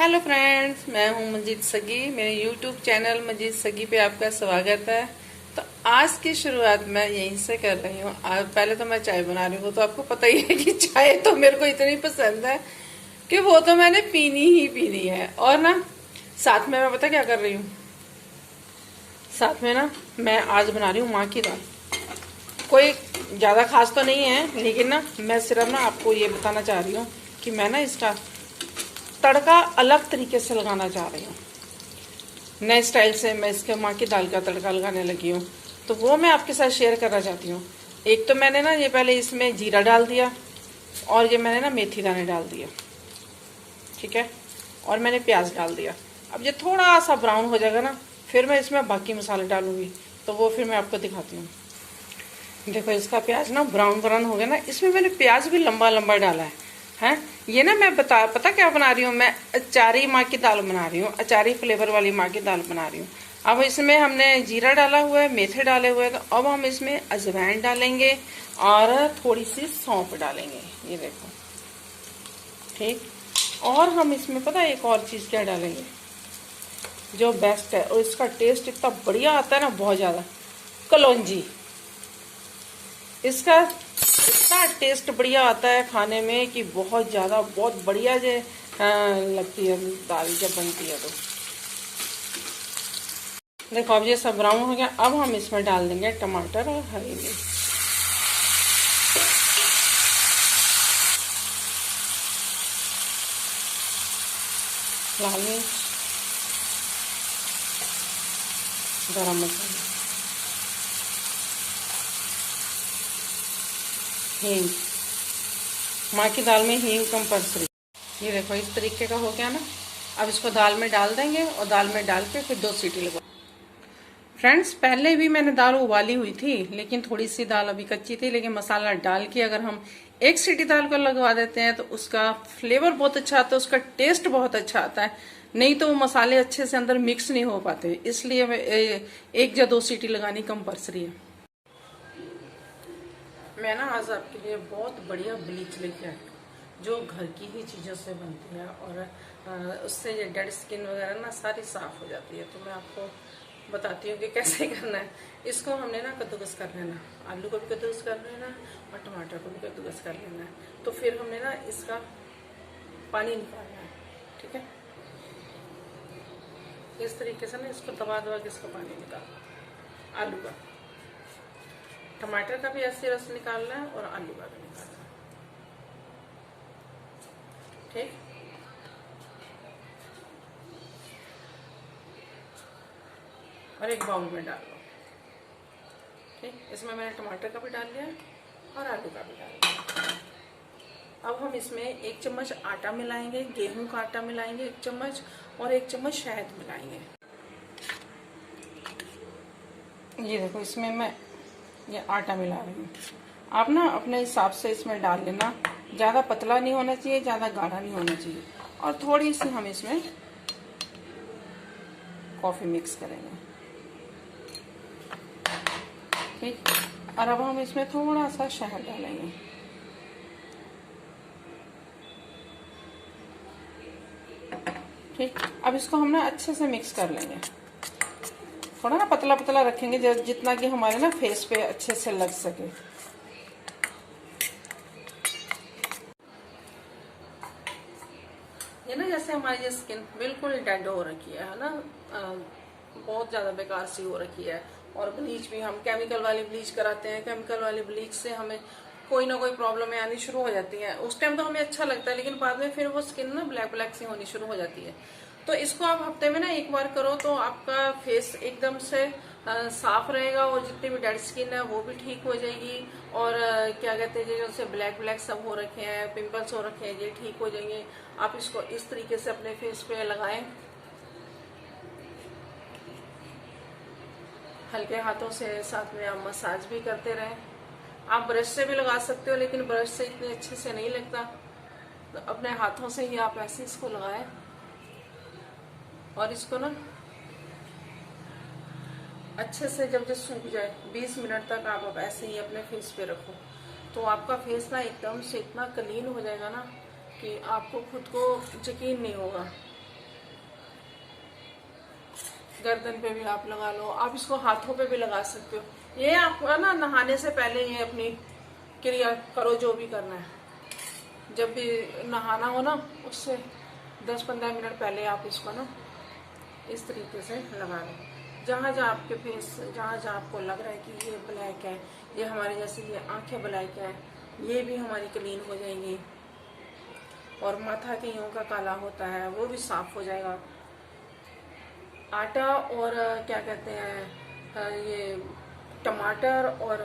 Hello friends, मैं हूं मंजीत सगी। मेरे यूट्यूब चैनल मंजीत सगी पे आपका स्वागत है। तो आज की शुरुआत मैं यहीं से कर रही हूँ। पहले तो मैं चाय बना रही हूँ। तो आपको पता ही है कि चाय तो मेरे को इतनी पसंद है कि वो तो मैंने पीनी ही पीनी है। और ना साथ में मैं पता क्या कर रही हूँ, साथ में ना मैं आज बना रही हूँ माँ की दाल। कोई ज़्यादा खास तो नहीं है, लेकिन ना मैं सिर्फ ना आपको ये बताना चाह रही हूँ कि मैं ना इसका तड़का अलग तरीके से लगाना चाह रही हूँ। नए स्टाइल से मैं इसके माँ की दाल का तड़का लगाने लगी हूँ, तो वो मैं आपके साथ शेयर करना चाहती हूँ। एक तो मैंने ना ये पहले इसमें जीरा डाल दिया, और ये मैंने ना मेथी दाने डाल दिए, ठीक है। और मैंने प्याज डाल दिया। अब ये थोड़ा सा ब्राउन हो जाएगा ना, फिर मैं इसमें बाकी मसाले डालूंगी, तो वो फिर मैं आपको दिखाती हूँ। देखो इसका प्याज ना ब्राउन ब्राउन हो गया ना। इसमें मैंने प्याज भी लंबा लंबा डाला है। ये ना मैं पता क्या बना रही हूँ, मैं अचारी माँ की दाल बना रही हूँ, अचारी फ्लेवर वाली माँ की दाल बना रही हूँ। अब इसमें हमने जीरा डाला हुआ है, मेथे डाले हुए हैं, तो अब हम इसमें अजवाइन डालेंगे और थोड़ी सी सौंफ डालेंगे, ये देखो, ठीक। और हम इसमें पता है एक और चीज़ क्या डालेंगे जो बेस्ट है और इसका टेस्ट इतना बढ़िया आता है ना, बहुत ज़्यादा, कलौंजी। इसका इतना टेस्ट बढ़िया आता है खाने में कि बहुत ज़्यादा, बहुत बढ़िया लगती है दाल जब बनती है। तो देखो अब ये सब ब्राउन हो गया। अब हम इसमें डाल देंगे टमाटर और हरी मिर्च। लाल मिर्च, गरम मसाला, हींग। माँ की दाल में हींग कंपल्सरी। ये देखो इस तरीके का हो गया ना। अब इसको दाल में डाल देंगे और दाल में डाल के फिर 2 सीटी लगवा। फ्रेंड्स, पहले भी मैंने दाल उबाली हुई थी, लेकिन थोड़ी सी दाल अभी कच्ची थी। लेकिन मसाला डाल के अगर हम 1 सीटी दाल को लगवा देते हैं तो उसका फ्लेवर बहुत अच्छा आता है, उसका टेस्ट बहुत अच्छा आता है। नहीं तो वो मसाले अच्छे से अंदर मिक्स नहीं हो पाते, इसलिए 1 या 2 सीटी लगानी कंपल्सरी है। मैं ना आज आपके लिए बहुत बढ़िया ब्लीच लेके आई, जो घर की ही चीज़ों से बनती है और उससे ये डेड स्किन वगैरह ना सारी साफ हो जाती है। तो मैं आपको बताती हूँ कि कैसे करना है। इसको हमने ना कद्दूकस कर लेना, आलू को भी कद्दूकस कर लेना और टमाटर को भी कद्दूकस कर लेना है। तो फिर हमने ना इसका पानी निकालना है, ठीक है। इस तरीके से ना इसको दबा दबा के इसका पानी निकालना, आलू का, टमाटर का भी ऐसे रस निकालना है और आलू का भी निकालना है, ठीक। और एक बाउल में डाल लो, ठीक। इसमें मैंने टमाटर का भी डाल लिया और आलू का भी डाल लिया। अब हम इसमें 1 चम्मच आटा मिलाएंगे, गेहूं का आटा मिलाएंगे 1 चम्मच, और 1 चम्मच शहद मिलाएंगे। ये देखो इसमें मैं ये आटा मिला रही हूँ। आप ना अपने हिसाब से इसमें डाल लेना, ज़्यादा पतला नहीं होना चाहिए, ज़्यादा गाढ़ा नहीं होना चाहिए। और थोड़ी सी हम इसमें कॉफ़ी मिक्स करेंगे, ठीक। और अब हम इसमें थोड़ा सा शहद डालेंगे, ठीक। अब इसको हम ना अच्छे से मिक्स कर लेंगे। थोड़ा ना पतला पतला रखेंगे, जितना कि हमारे ना फेस पे अच्छे से लग सके। ये ना जैसे हमारी ये स्किन बिल्कुल डेड हो रखी है ना, बहुत ज़्यादा बेकार सी हो रखी है। और ब्लीच भी हम केमिकल वाली ब्लीच कराते हैं, केमिकल वाली ब्लीच से हमें कोई ना कोई प्रॉब्लम आनी शुरू हो जाती है। उस टाइम तो हमें अच्छा लगता है, लेकिन बाद में फिर वो स्किन ना ब्लैक ब्लैक सी होनी शुरू हो जाती है। तो इसको आप हफ्ते में ना 1 बार करो तो आपका फेस एकदम से साफ रहेगा, और जितनी भी डेड स्किन है वो भी ठीक हो जाएगी। और क्या कहते हैं, जैसे ब्लैक ब्लैक सब हो रखे हैं, पिंपल्स हो रखे हैं, ये ठीक हो जाएंगे। आप इसको इस तरीके से अपने फेस पे लगाएं, हल्के हाथों से, साथ में आप मसाज भी करते रहें। आप ब्रश से भी लगा सकते हो, लेकिन ब्रश से इतने अच्छे से नहीं लगता, तो अपने हाथों से ही आप ऐसे इसको लगाएं। और इसको ना अच्छे से जब सूख जाए 20 मिनट तक आप ऐसे ही अपने फेस पे रखो, तो आपका फेस ना एकदम से इतना क्लीन हो जाएगा ना कि आपको खुद को यकीन नहीं होगा गर्दन पे भी आप लगा लो, आप इसको हाथों पे भी लगा सकते हो। ये आपको ना नहाने से पहले ये अपनी क्रिया करो, जो भी करना है। जब भी नहाना हो ना, उससे 10-15 मिनट पहले आप इसको ना इस तरीके से लगा लो। जहाँ जहाँ आपके फेस, जहाँ जहाँ आपको लग रहा है कि ये ब्लैक है, ये हमारे जैसे ये आंखें ब्लैक है, ये भी हमारी क्लीन हो जाएंगी। और माथा के यूं का काला होता है वो भी साफ हो जाएगा। आटा और क्या कहते हैं ये टमाटर और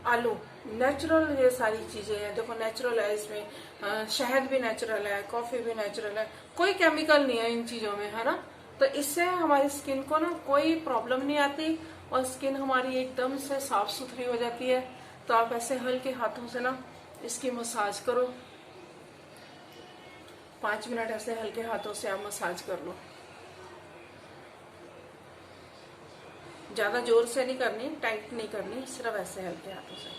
आलू नेचुरल, ये सारी चीजें हैं। देखो नेचुरल है, इसमें शहद भी नेचुरल है, कॉफी भी नेचुरल है, कोई केमिकल नहीं है इन चीजों में, है ना। तो इससे हमारी स्किन को ना कोई प्रॉब्लम नहीं आती और स्किन हमारी एकदम से साफ सुथरी हो जाती है। तो आप ऐसे हल्के हाथों से ना इसकी मसाज करो, 5 मिनट ऐसे हल्के हाथों से आप मसाज कर लो। ज्यादा जोर से नहीं करनी, टाइट नहीं करनी, सिर्फ ऐसे हल्के हाथों से।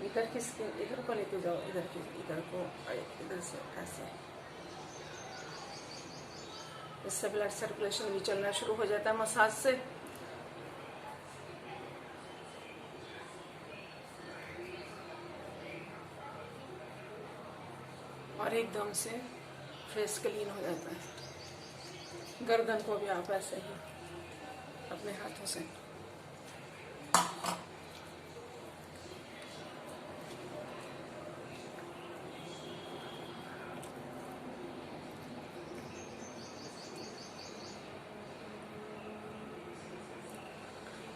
इधर की स्किन इधर को लेके जाओ, इधर की इधर को, इधर से ऐसे। इससे ब्लड सर्कुलेशन भी चलना शुरू हो जाता है मसाज से। और एकदम से फेस क्लीन हो जाता है। गर्दन को भी आप ऐसे ही अपने हाथों से।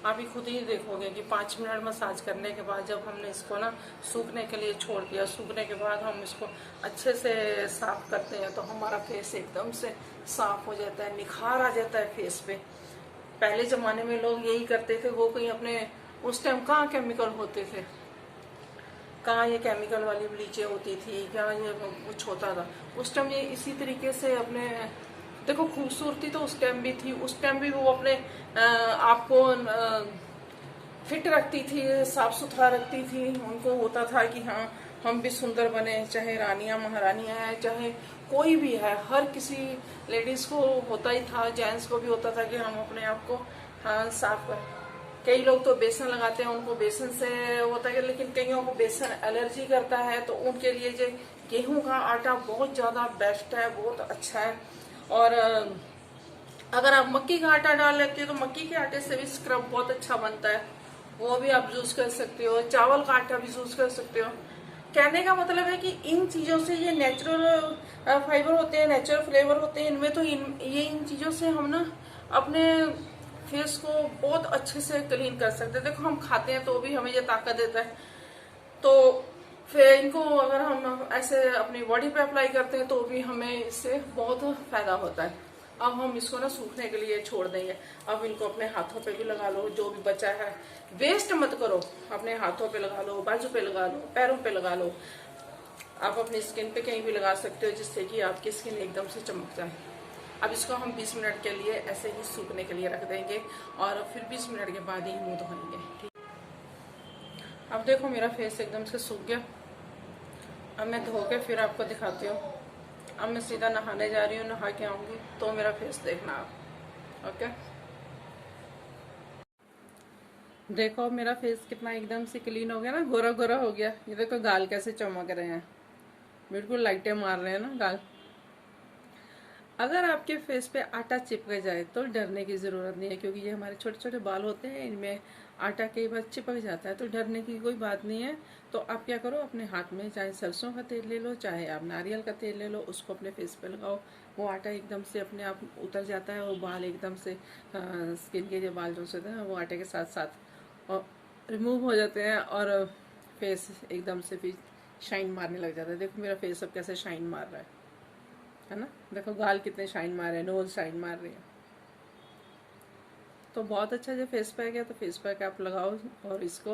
आप ही खुद ही देखोगे कि 5 मिनट मसाज करने के बाद जब हमने इसको ना सूखने के लिए छोड़ दिया, सूखने के बाद हम इसको अच्छे से साफ करते हैं तो हमारा फेस एकदम से साफ हो जाता है, निखार आ जाता है फेस पे। पहले जमाने में लोग यही करते थे, वो कहीं अपने उस टाइम कहाँ केमिकल होते थे, कहाँ ये केमिकल वाली ब्लीचें होती थी, क्या ये कुछ होता था उस टाइम। ये इसी तरीके से अपने देखो खूबसूरती तो उस टाइम भी थी, उस टाइम भी वो अपने आपको फिट रखती थी, साफ सुथरा रखती थी। उनको होता था कि हाँ हम भी सुंदर बने, चाहे रानियां महारानियां हैं, चाहे कोई भी है, हर किसी लेडीज को होता ही था, जेंट्स को भी होता था कि हम अपने आप को हाँ साफ कर। कई लोग तो बेसन लगाते हैं, उनको बेसन से होता है, लेकिन कईयों को बेसन एलर्जी करता है, तो उनके लिए जो गेहूं का आटा बहुत ज्यादा बेस्ट है, बहुत अच्छा है। और अगर आप मक्की का आटा डाल लेते हो तो मक्की के आटे से भी स्क्रब बहुत अच्छा बनता है, वो भी आप यूज कर सकते हो। चावल का आटा भी यूज कर सकते हो। कहने का मतलब है कि इन चीजों से, ये नेचुरल फाइबर होते हैं, नेचुरल फ्लेवर होते हैं इनमें, तो इन चीजों से हम ना अपने फेस को बहुत अच्छे से क्लीन कर सकते हैं। देखो हम खाते हैं तो भी हमें ये ताकत देता है, तो फिर इनको अगर हम ऐसे अपनी बॉडी पे अप्लाई करते हैं तो भी हमें इससे बहुत फायदा होता है। अब हम इसको ना सूखने के लिए छोड़ देंगे। अब इनको अपने हाथों पे भी लगा लो, जो भी बचा है वेस्ट मत करो, अपने हाथों पे लगा लो, बाजू पे लगा लो, पैरों पे लगा लो। आप अपनी स्किन पे कहीं भी लगा सकते हो जिससे कि आपकी स्किन एकदम से चमक जाए। अब इसको हम 20 मिनट के लिए ऐसे ही सूखने के लिए रख देंगे और फिर 20 मिनट के बाद ही मुंह धोएंगे। ठीक, अब देखो मेरा फेस एकदम से सूख गया। अब मैं धो के फिर आपको दिखाती हूँ। अब मैं सीधा नहाने जा रही हूँ, नहा के आऊंगी तो मेरा फेस देखना आप। ओके, देखो मेरा फेस कितना एकदम से क्लीन हो गया ना, गोरा गोरा हो गया। ये देखो गाल कैसे चमक रहे हैं, बिल्कुल लाइटें मार रहे हैं ना गाल। अगर आपके फेस पे आटा चिपक जाए तो डरने की ज़रूरत नहीं है, क्योंकि ये हमारे छोटे छोटे बाल होते हैं, इनमें आटा कई बार चिपक जाता है, तो डरने की कोई बात नहीं है। तो आप क्या करो, अपने हाथ में चाहे सरसों का तेल ले लो, चाहे आप नारियल का तेल ले लो, उसको अपने फेस पे लगाओ। वो आटा एकदम से अपने आप उतर जाता है, वो बाल एकदम से स्किन के जो बाल जो होते हैं वो आटे के साथ साथ और रिमूव हो जाते हैं और फेस एकदम से भी शाइन मारने लग जाता है। देखो मेरा फेस अब कैसे शाइन मार रहा है ना। देखो गाल कितने शाइन मार रहे हैं, नोज शाइन मार रही है। तो बहुत अच्छा जो फेस पैक है, तो फेस पैक आप लगाओ और इसको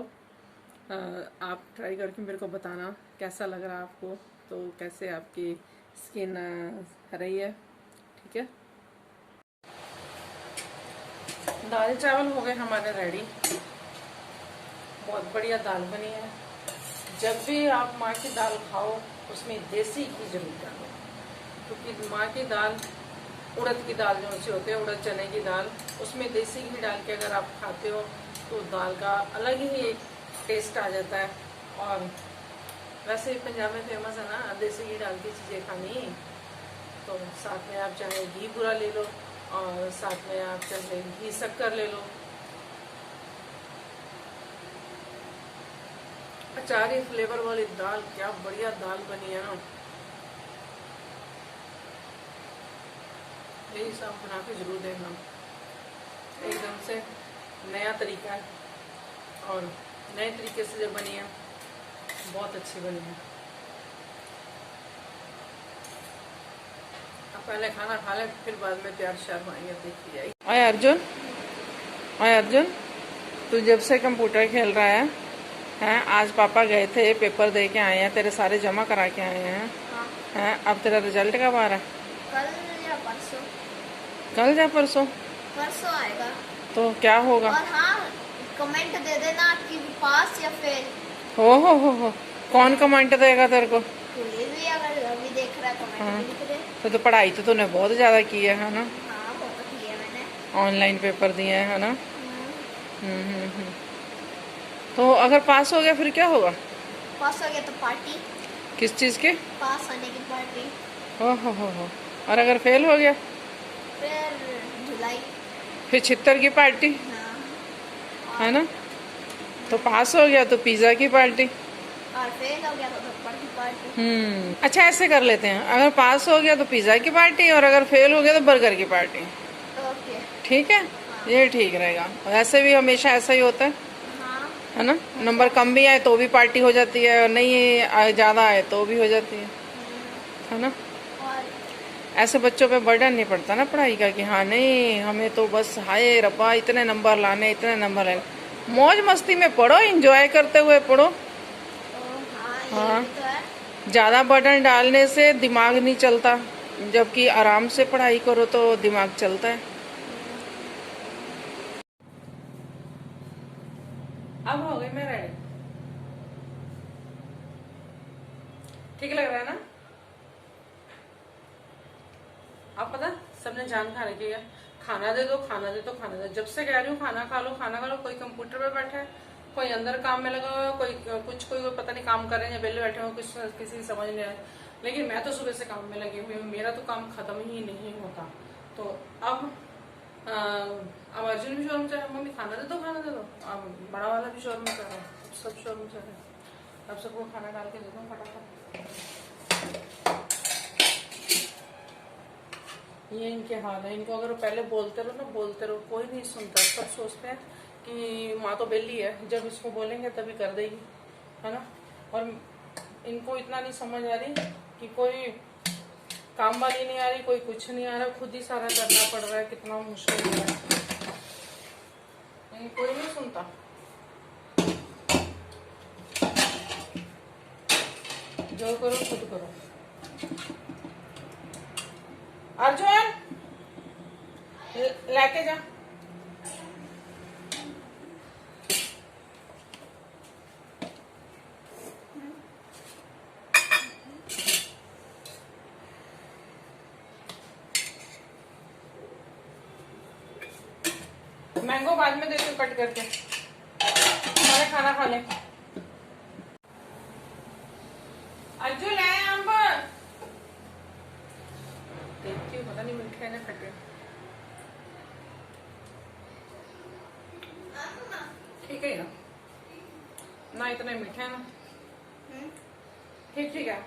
आप ट्राई करके मेरे को बताना कैसा लग रहा है आपको, तो कैसे आपकी स्किन रही है। ठीक है, दाल चावल हो गए हमारे रेडी, बहुत बढ़िया दाल बनी है। जब भी आप माँ की दाल खाओ उसमें देसी घी जरूर डालो, क्योंकि माँ की दाल उड़द की दाल जो सी होती है, उड़द चने की दाल, उसमें देसी घी डाल के अगर आप खाते हो तो दाल का अलग ही एक टेस्ट आ जाता है। और वैसे पंजाब में फेमस है ना देसी घी डाल की चीज़ें खानी, तो साथ में आप चाहे घी पूरा ले लो और साथ में आप चाहे घी शक्कर ले लो। अचारी फ्लेवर वाली दाल, क्या बढ़िया दाल बनी है ना। यही सब बना के जरूर देखना, एकदम से नया तरीका है और नए तरीके से जब बनी है बहुत अच्छी बनी है। अब पहले खाना खा ले, फिर बाद में प्यार श्यार माएंगे, देखी जाएगी। ओए अर्जुन, ओए अर्जुन, तू जब से कंप्यूटर खेल रहा है हैं, आज पापा गए थे पेपर दे के आए हैं, तेरे सारे जमा करा के आए हैं। हाँ। हैं, अब तेरा रिजल्ट कब आ रहा है? कल या परसों। कल या परसों? परसों आएगा। तो क्या होगा? और हाँ, कमेंट दे देना कि पास या फेल। हो कौन कमेंट देगा तेरे को? भी अगर अभी देख रहा है कमेंट। हाँ। लिख दे। तो पढ़ाई तो तूने बहुत ज्यादा की है ना? हाँ, बहुत की है मैंने। ऑनलाइन पेपर दिए है ना? तो अगर पास हो गया फिर क्या होगा? पास हो गया तो पार्टी। किस चीज के? पास होने की पार्टी। हो। और अगर फेल हो गया? फिर धुलाई। फिर छित्तर की पार्टी। हाँ। है ना? तो पास हो गया तो पिज्जा की पार्टी। और फेल हो गया तो थप्पड़ की पार्टी। अच्छा ऐसे कर लेते हैं, अगर पास हो गया तो पिज्जा की पार्टी और अगर फेल हो गया तो बर्गर की पार्टी। ओके। ठीक है। हाँ। ये ठीक रहेगा। ऐसे भी हमेशा ऐसा ही होता है। हाँ। है ना? नंबर कम भी आए तो भी पार्टी हो जाती है और नहीं ज्यादा आए तो भी हो जाती है ना? और ऐसे बच्चों पे बर्डन नहीं पड़ता ना पढ़ाई का कि हाँ नहीं हमें तो बस हाय रब्बा इतने नंबर लाने, इतने नंबर लाने। मौज मस्ती में पढ़ो, एंजॉय करते हुए पढ़ो। हाँ, तो है। ज्यादा बर्डन डालने से दिमाग नहीं चलता, जबकि आराम से पढ़ाई करो तो दिमाग चलता है। अब हो गई मैं रेडी। ठीक लग रहा है ना? आप पता सबने जान खा रखी है, खाना दे दो खाना दे दो खाना दे दो। जब से कह रही हूँ खाना खा लो खाना खा लो, कोई कंप्यूटर पे बैठा है, कोई अंदर काम में लगा हुआ है, कोई पता नहीं काम कर रहे हैं या बेले बैठे हुए, कुछ किसी की समझ नहीं आ रहा। लेकिन मैं तो सुबह से काम में लगी हुई हूँ, मेरा तो काम खत्म ही नहीं होता। तो अब अर्जुन भी शोर मचा रहा है, मम्मी खाना दे दो खाना दे दो। अब बड़ा वाला भी शोर मचा रहा है, सब शोर मचा रहे हैं। अब सबको खाना डाल के दे दो फटाफट। ये इनके हाल है, इनको अगर पहले बोलते रहो ना बोलते रहो, कोई नहीं सुनता। सब सोचते हैं कि माँ तो बेली है, जब इसको बोलेंगे तभी कर देगी, है ना? और इनको इतना नहीं समझ आ रही कि कोई काम वाली नहीं आ रही, कोई कुछ नहीं आ रहा, खुद ही सारा करना पड़ रहा है, कितना मुश्किल है। कोई नहीं सुनता। जो करो खुद करो। अर्जुन लेके जा। मैंगो बाद में देती हूँ कट करके, पहले खाना खा ले। अर्जुन ले आम पर देखती हूँ, पता नहीं मीठे ना खट्टे। ठीक है ना, इतने मीठे है ना, ठीक है।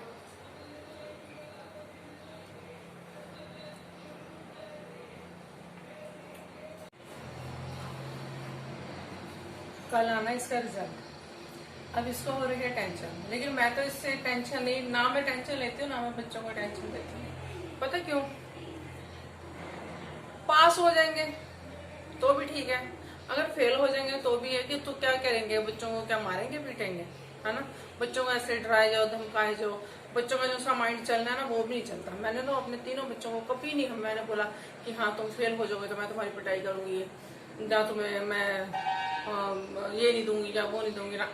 कल आना इसका रिजल्ट। अब इसको हो रही है टेंशन, लेकिन मैं तो इससे टेंशन नहीं, ना मैं टेंशन लेती हूँ ना मैं बच्चों को टेंशन देती हूँ। पता क्यों? पास हो जाएंगे तो भी ठीक है, अगर फेल हो जाएंगे तो भी है कि तो क्या करेंगे, बच्चों को क्या मारेंगे पीटेंगे, है ना? बच्चों को ऐसे डराए जाओ धमकाए जाओ, बच्चों का जो सा माइंड चलना है ना वो भी नहीं चलता। मैंने तो अपने तीनों बच्चों को कभी नहीं मैंने बोला कि हाँ तुम फेल हो जाओगे तो मैं तुम्हारी पिटाई करूंगी या तुम्हें मैं ये नहीं दूंगी या वो नहीं दूंगी ना।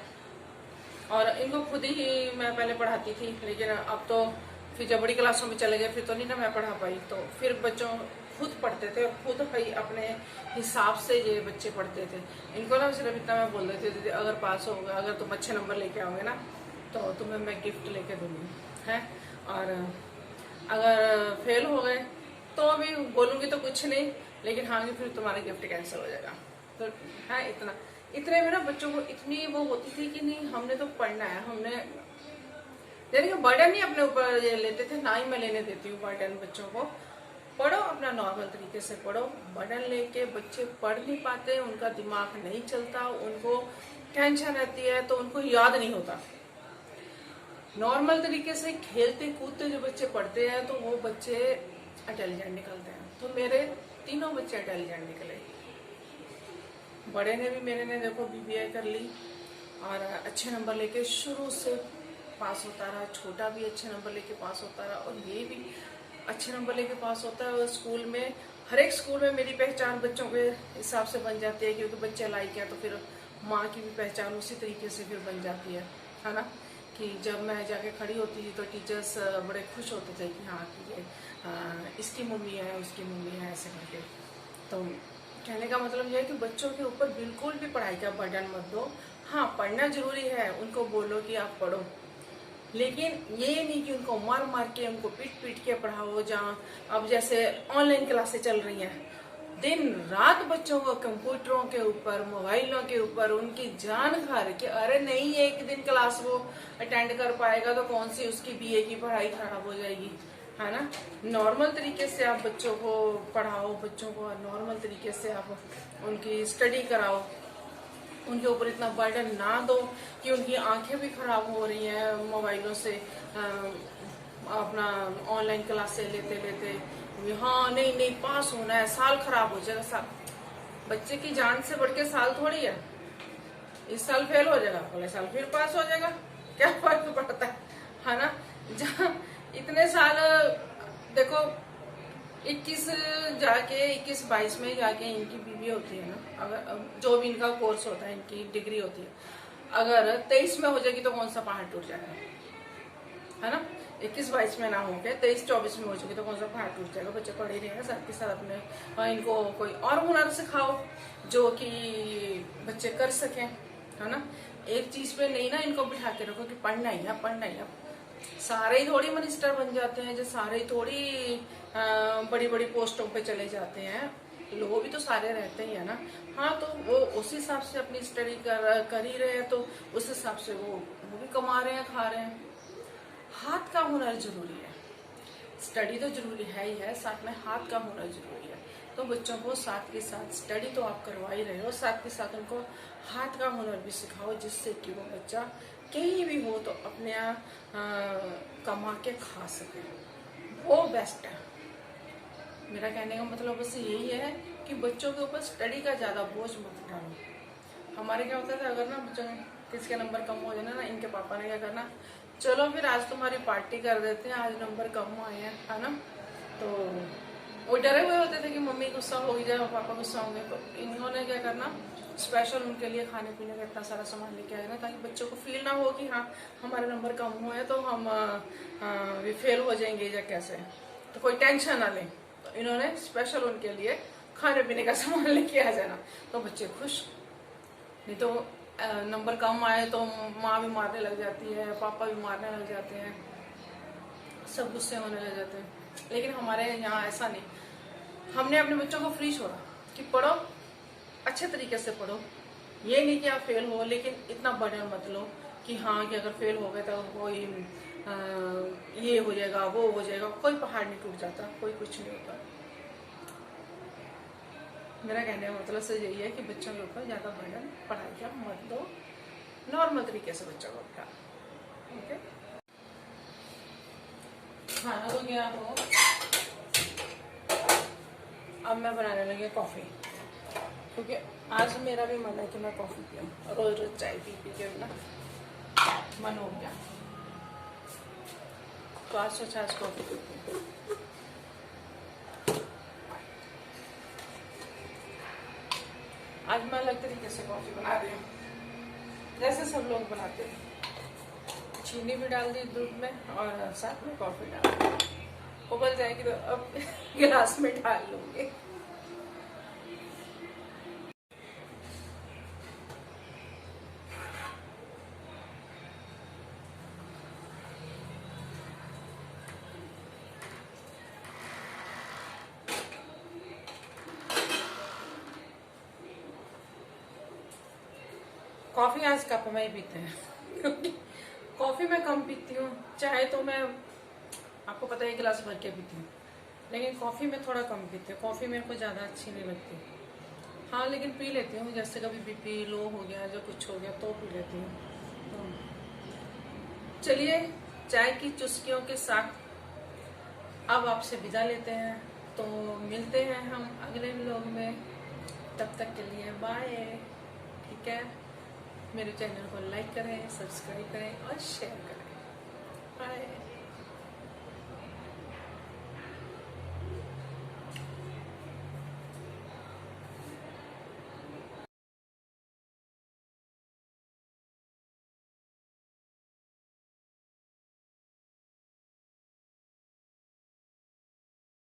और इनको खुद ही मैं पहले पढ़ाती थी, लेकिन अब तो फिर जब बड़ी क्लासों में चले गए फिर तो नहीं ना मैं पढ़ा पाई, तो फिर बच्चों खुद पढ़ते थे और खुद भाई अपने हिसाब से ये बच्चे पढ़ते थे। इनको ना सिर्फ इतना मैं बोल देती थी, अगर पास होगा, अगर तुम अच्छे नंबर लेके आओगे ना तो तुम्हें मैं गिफ्ट लेके दूंगी है, और अगर फेल हो गए तो अभी बोलूँगी तो कुछ नहीं, लेकिन हाँ फिर तुम्हारा गिफ्ट कैंसिल हो जाएगा। तो है इतने में ना बच्चों को इतनी वो होती थी कि नहीं हमने तो पढ़ना है, हमने यानी कि बर्डन ही अपने ऊपर लेते थे, ना ही मैं लेने देती हूँ बर्डन बच्चों को। पढ़ो अपना नॉर्मल तरीके से पढ़ो, बर्डन लेके बच्चे पढ़ नहीं पाते, उनका दिमाग नहीं चलता, उनको टेंशन रहती है तो उनको याद नहीं होता। नॉर्मल तरीके से खेलते कूदते जो बच्चे पढ़ते हैं तो वो बच्चे इंटेलिजेंट निकलते हैं। तो मेरे तीनों बच्चे इंटेलिजेंट निकले। बड़े ने भी मेरे ने देखो BBA कर ली और अच्छे नंबर लेके शुरू से पास होता रहा, छोटा भी अच्छे नंबर लेके पास होता रहा और ये भी अच्छे नंबर लेके पास होता है। और स्कूल में हर एक स्कूल में मेरी पहचान बच्चों के हिसाब से बन जाती है, क्योंकि बच्चे लाइक हैं तो फिर माँ की भी पहचान उसी तरीके से फिर बन जाती है ना। कि जब मैं जाके खड़ी होती थी तो टीचर्स बड़े खुश होते थे कि हाँ कि ये इसकी मम्मी है, उसकी मम्मी है, ऐसे करके। तो कहने का मतलब यह है कि बच्चों के ऊपर बिल्कुल भी पढ़ाई का बर्डन मत दो। हाँ पढ़ना जरूरी है, उनको बोलो कि आप पढ़ो, लेकिन ये नहीं कि उनको मार मार के उनको पीट पीट के पढ़ाओ। जहाँ अब जैसे ऑनलाइन क्लासेस चल रही हैं, दिन रात बच्चों को कंप्यूटरों के ऊपर, मोबाइलों के ऊपर उनकी जान खा रही कि अरे नहीं एक दिन क्लास वो अटेंड कर पाएगा तो कौन सी उसकी BA की पढ़ाई खराब हो जाएगी, है ना। नॉर्मल तरीके से आप बच्चों को पढ़ाओ, बच्चों को नॉर्मल तरीके से आप उनकी स्टडी कराओ, उनके ऊपर इतना बर्डन ना दो कि उनकी आंखें भी खराब हो रही हैं मोबाइलों से, अपना ऑनलाइन क्लासेस लेते लेते। हाँ नहीं पास होना है, साल खराब हो जाएगा। साल बच्चे की जान से बढ़ के साल थोड़ी है। इस साल फेल हो जाएगा, अगले साल फिर पास हो जाएगा, क्या फर्क पड़ता है ना। जहाँ इतने साल देखो 21 जाके 21-22 में जाके इनकी BBA होती है ना, अगर जो भी इनका कोर्स होता है, इनकी डिग्री होती है, अगर 23 में हो जाएगी तो कौन सा पहाड़ टूट जाएगा, है ना। 21-22 में ना हो के 23-24 में हो जाएगी तो कौन सा पहाड़ टूट जाएगा। बच्चे पढ़े रहे हैं साथ के साथ अपने इनको कोई और हुनर सिखाओ जो कि बच्चे कर सकें, है ना। एक चीज पे नहीं ना इनको बिठा के रखो कि पढ़ना ही है पढ़ना ही है। सारे ही थोड़ी मिनिस्टर बन जाते हैं, जो सारे ही थोड़ी बड़ी बड़ी पोस्टों पे चले जाते हैं, लोग भी तो सारे रहते ही है ना। हाँ तो वो उस हिसाब से अपनी स्टडी कर ही रहे हैं, तो उस हिसाब से वो भी कमा रहे हैं, खा रहे हैं। हाथ का हुनर जरूरी है, स्टडी तो जरूरी है ही है, साथ में हाथ का हुनर जरूरी है। तो बच्चों को साथ के साथ स्टडी तो आप करवा ही रहे हो, साथ के साथ उनको हाथ का हुनर भी सिखाओ, जिससे कि वो बच्चा कहीं भी हो तो अपने कमा के खा सके, वो बेस्ट है। मेरा कहने का मतलब बस यही है कि बच्चों के ऊपर स्टडी का ज़्यादा बोझ मत डालो। हमारे क्या होता था, अगर ना बच्चों किसके नंबर कम हो जाए ना, इनके पापा ने क्या करना, चलो फिर आज तुम्हारी पार्टी कर देते हैं, आज नंबर कम आए हैं, है ना। तो वो डरे हुए होते थे कि मम्मी गुस्सा हो जाए, पापा गुस्सा होंगे, तो इन्होंने क्या करना, स्पेशल उनके लिए खाने पीने का इतना सारा सामान लेके आए ना, ताकि बच्चों को फील ना हो कि हाँ हमारे नंबर कम हुए तो हम फेल हो जाएंगे या कैसे, तो कोई टेंशन ना लें। तो इन्होंने स्पेशल उनके लिए खाने पीने का सामान लेके आ जाना, तो बच्चे खुश। नहीं तो नंबर कम आए तो माँ भी मारने लग जाती है, पापा भी मारने लग जाते हैं, सब गुस्से होने लग जाते हैं। लेकिन हमारे यहाँ ऐसा नहीं, हमने अपने बच्चों को फ्री छोड़ा कि पढ़ो, अच्छे तरीके से पढ़ो। ये नहीं कि आप फेल हो, लेकिन इतना बर्डन मत लो कि हाँ कि अगर फेल हो गए तो कोई ये हो जाएगा वो हो जाएगा। कोई पहाड़ नहीं टूट जाता, कोई कुछ नहीं होता। मेरा कहने का मतलब से यही है कि बच्चों के ऊपर ज़्यादा बर्डन पढ़ाई का मत दो, नॉर्मल तरीके से बच्चों को पढ़ाओ। ओके, खाना तो गया हो, अब मैं बनाने लगी कॉफ़ी, क्योंकि आज मेरा भी मन है कि मैं कॉफ़ी पीऊँ। रोज रोज चाय पी पी के ना मन हो गया, तो आज सोचा आज कॉफ़ी पीती हूँ। आज मैं अलग तरीके से कॉफ़ी बना रही हूँ, जैसे सब लोग बनाते हैं। चीनी भी डाल दी दूध में और साथ में कॉफ़ी डाल दी। उबल जाएगी तो अब गिलास में डाल लूंगी। कॉफी आज कप में ही पीते हैं क्योंकि कॉफी मैं कम पीती हूँ। चाय तो मैं आपको पता है 1 गिलास भर के पीती हूँ, लेकिन कॉफी में थोड़ा कम पीती हूँ। कॉफी मेरे को ज्यादा अच्छी नहीं लगती। हाँ लेकिन पी लेती हूँ, जैसे कभी बीपी लो हो गया, जो कुछ हो गया तो पी लेती हूँ। तो चलिए चाय की चुस्कियों के साथ अब आपसे विदा लेते हैं। तो मिलते हैं हम अगले व्लॉग में, तब तक के लिए बाय। ठीक है, मेरे चैनल को लाइक करें, सब्सक्राइब करें और शेयर करें।